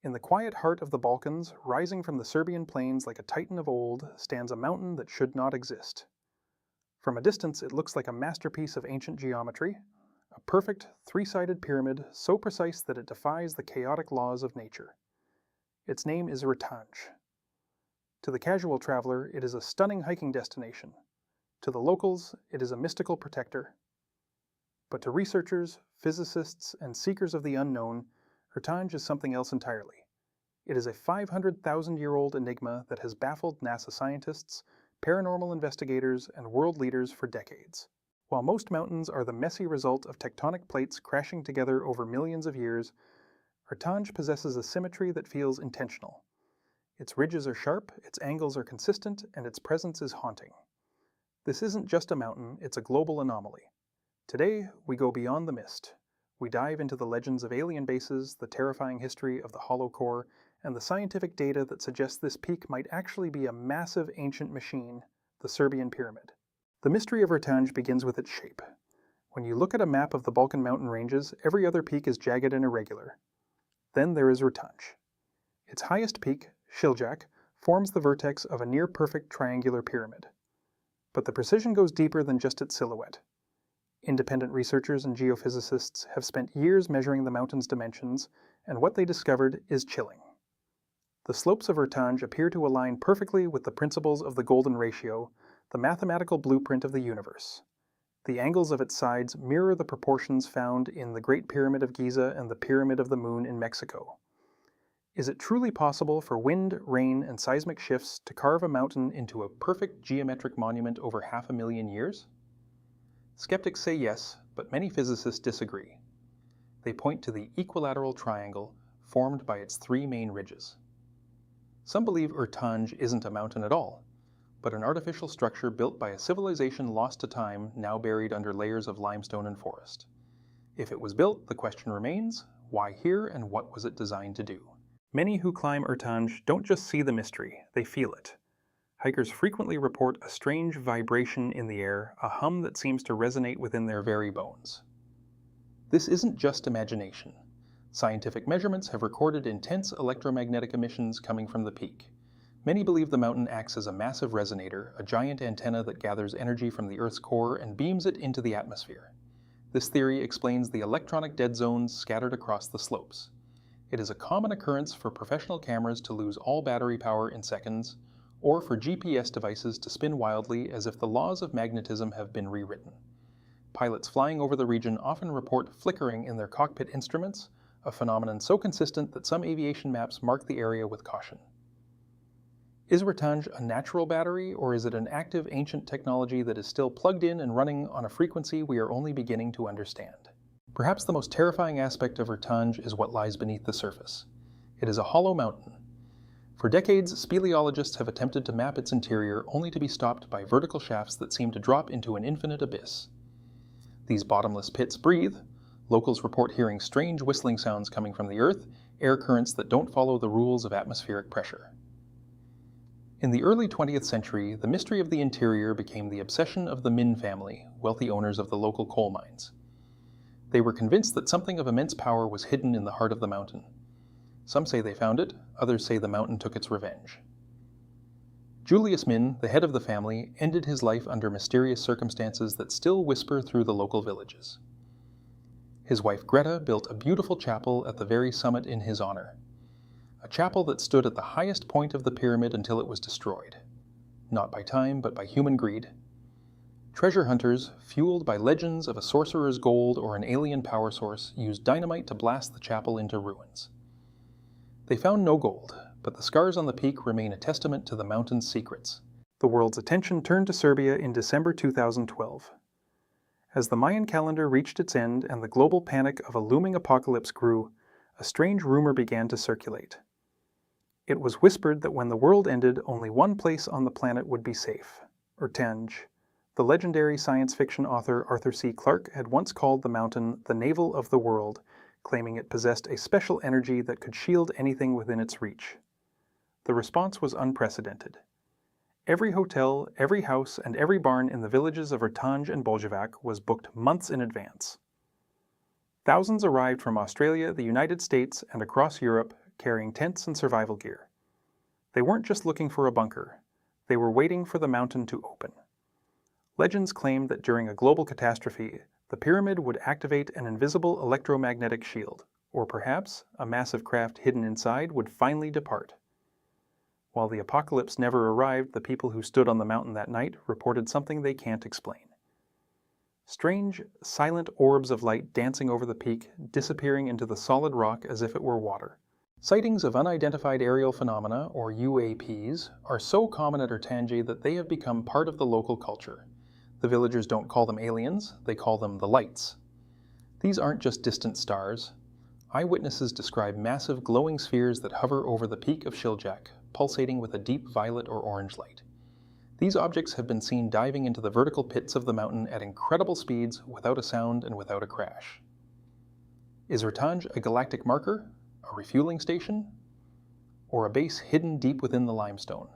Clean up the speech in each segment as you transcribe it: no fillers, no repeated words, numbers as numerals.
In the quiet heart of the Balkans, rising from the Serbian plains like a titan of old, stands a mountain that should not exist. From a distance, it looks like a masterpiece of ancient geometry, a perfect, three-sided pyramid so precise that it defies the chaotic laws of nature. Its name is Rtanj. To the casual traveler, it is a stunning hiking destination. To the locals, it is a mystical protector. But to researchers, physicists, and seekers of the unknown, Rtanj is something else entirely. It is a 500,000-year-old enigma that has baffled NASA scientists, paranormal investigators, and world leaders for decades. While most mountains are the messy result of tectonic plates crashing together over millions of years, Rtanj possesses a symmetry that feels intentional. Its ridges are sharp, its angles are consistent, and its presence is haunting. This isn't just a mountain, it's a global anomaly. Today, we go beyond the mist. We dive into the legends of alien bases, the terrifying history of the hollow core, and the scientific data that suggests this peak might actually be a massive ancient machine, the Serbian Pyramid. The mystery of Rtanj begins with its shape. When you look at a map of the Balkan mountain ranges, every other peak is jagged and irregular. Then there is Rtanj. Its highest peak, Shiljak, forms the vertex of a near-perfect triangular pyramid. But the precision goes deeper than just its silhouette. Independent researchers and geophysicists have spent years measuring the mountain's dimensions, and what they discovered is chilling. The slopes of Rtanj appear to align perfectly with the principles of the golden ratio, the mathematical blueprint of the universe. The angles of its sides mirror the proportions found in the Great Pyramid of Giza and the Pyramid of the Moon in Mexico. Is it truly possible for wind, rain, and seismic shifts to carve a mountain into a perfect geometric monument over 500,000 years? Skeptics say yes, but many physicists disagree. They point to the equilateral triangle formed by its three main ridges. Some believe Rtanj isn't a mountain at all, but an artificial structure built by a civilization lost to time, now buried under layers of limestone and forest. If it was built, the question remains, why here and what was it designed to do? Many who climb Rtanj don't just see the mystery, they feel it. Hikers frequently report a strange vibration in the air, a hum that seems to resonate within their very bones. This isn't just imagination. Scientific measurements have recorded intense electromagnetic emissions coming from the peak. Many believe the mountain acts as a massive resonator, a giant antenna that gathers energy from the Earth's core and beams it into the atmosphere. This theory explains the electronic dead zones scattered across the slopes. It is a common occurrence for professional cameras to lose all battery power in seconds, or for GPS devices to spin wildly as if the laws of magnetism have been rewritten. Pilots flying over the region often report flickering in their cockpit instruments, a phenomenon so consistent that some aviation maps mark the area with caution. Is Rtanj a natural battery, or is it an active ancient technology that is still plugged in and running on a frequency we are only beginning to understand? Perhaps the most terrifying aspect of Rtanj is what lies beneath the surface. It is a hollow mountain. For decades, speleologists have attempted to map its interior only to be stopped by vertical shafts that seem to drop into an infinite abyss. These bottomless pits breathe. Locals report hearing strange whistling sounds coming from the earth, air currents that don't follow the rules of atmospheric pressure. In the early 20th century, the mystery of the interior became the obsession of the Minh family, wealthy owners of the local coal mines. They were convinced that something of immense power was hidden in the heart of the mountain. Some say they found it, others say the mountain took its revenge. Julius Minh, the head of the family, ended his life under mysterious circumstances that still whisper through the local villages. His wife Greta built a beautiful chapel at the very summit in his honor. A chapel that stood at the highest point of the pyramid until it was destroyed. Not by time, but by human greed. Treasure hunters, fueled by legends of a sorcerer's gold or an alien power source, used dynamite to blast the chapel into ruins. They found no gold, but the scars on the peak remain a testament to the mountain's secrets. The world's attention turned to Serbia in December 2012. As the Mayan calendar reached its end and the global panic of a looming apocalypse grew, a strange rumor began to circulate. It was whispered that when the world ended, only one place on the planet would be safe, Rtanj. The legendary science fiction author Arthur C. Clarke had once called the mountain the navel of the world, claiming it possessed a special energy that could shield anything within its reach. The response was unprecedented. Every hotel, every house, and every barn in the villages of Rtanj and Boljevac was booked months in advance. Thousands arrived from Australia, the United States, and across Europe, carrying tents and survival gear. They weren't just looking for a bunker. They were waiting for the mountain to open. Legends claimed that during a global catastrophe, the pyramid would activate an invisible electromagnetic shield, or perhaps a massive craft hidden inside would finally depart. While the apocalypse never arrived, the people who stood on the mountain that night reported something they can't explain. Strange, silent orbs of light dancing over the peak, disappearing into the solid rock as if it were water. Sightings of unidentified aerial phenomena, or UAPs, are so common at Rtanj that they have become part of the local culture. The villagers don't call them aliens, they call them the lights. These aren't just distant stars. Eyewitnesses describe massive glowing spheres that hover over the peak of Shiljak, pulsating with a deep violet or orange light. These objects have been seen diving into the vertical pits of the mountain at incredible speeds without a sound and without a crash. Is Rtanj a galactic marker, a refueling station, or a base hidden deep within the limestone?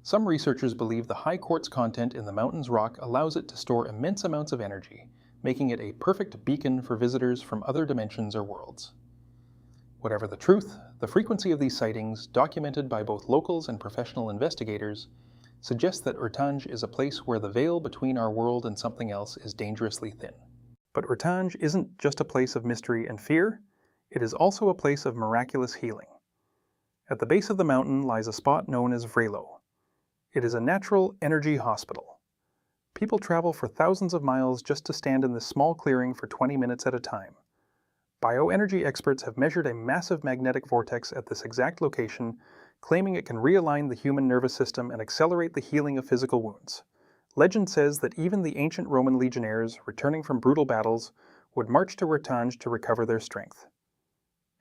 Some researchers believe the high quartz content in the mountain's rock allows it to store immense amounts of energy, making it a perfect beacon for visitors from other dimensions or worlds. Whatever the truth, the frequency of these sightings, documented by both locals and professional investigators, suggests that Rtanj is a place where the veil between our world and something else is dangerously thin. But Rtanj isn't just a place of mystery and fear, it is also a place of miraculous healing. At the base of the mountain lies a spot known as Vrelo. It is a natural energy hospital. People travel for thousands of miles just to stand in this small clearing for 20 minutes at a time. Bioenergy experts have measured a massive magnetic vortex at this exact location, claiming it can realign the human nervous system and accelerate the healing of physical wounds. Legend says that even the ancient Roman legionnaires, returning from brutal battles, would march to Rtanj to recover their strength.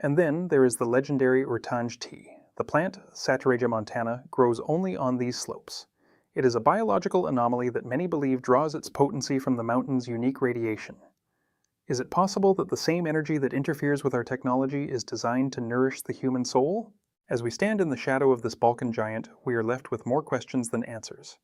And then there is the legendary Rtanj tea. The plant, Satyraja montana, grows only on these slopes. It is a biological anomaly that many believe draws its potency from the mountain's unique radiation. Is it possible that the same energy that interferes with our technology is designed to nourish the human soul? As we stand in the shadow of this Balkan giant, we are left with more questions than answers.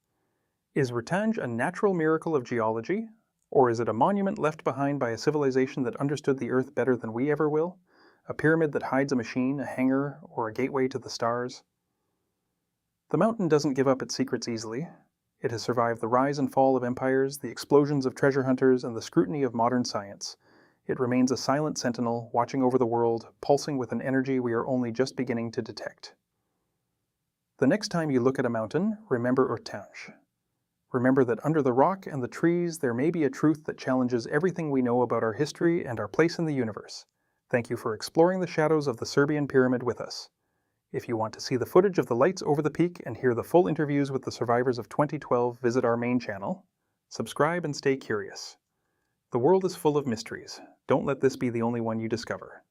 Is Rtanj a natural miracle of geology? Or is it a monument left behind by a civilization that understood the Earth better than we ever will? A pyramid that hides a machine, a hangar, or a gateway to the stars? The mountain doesn't give up its secrets easily. It has survived the rise and fall of empires, the explosions of treasure hunters, and the scrutiny of modern science. It remains a silent sentinel, watching over the world, pulsing with an energy we are only just beginning to detect. The next time you look at a mountain, remember Rtanj. Remember that under the rock and the trees there may be a truth that challenges everything we know about our history and our place in the universe. Thank you for exploring the shadows of the Serbian Pyramid with us. If you want to see the footage of the lights over the peak and hear the full interviews with the survivors of 2012, visit our main channel. Subscribe and stay curious. The world is full of mysteries. Don't let this be the only one you discover.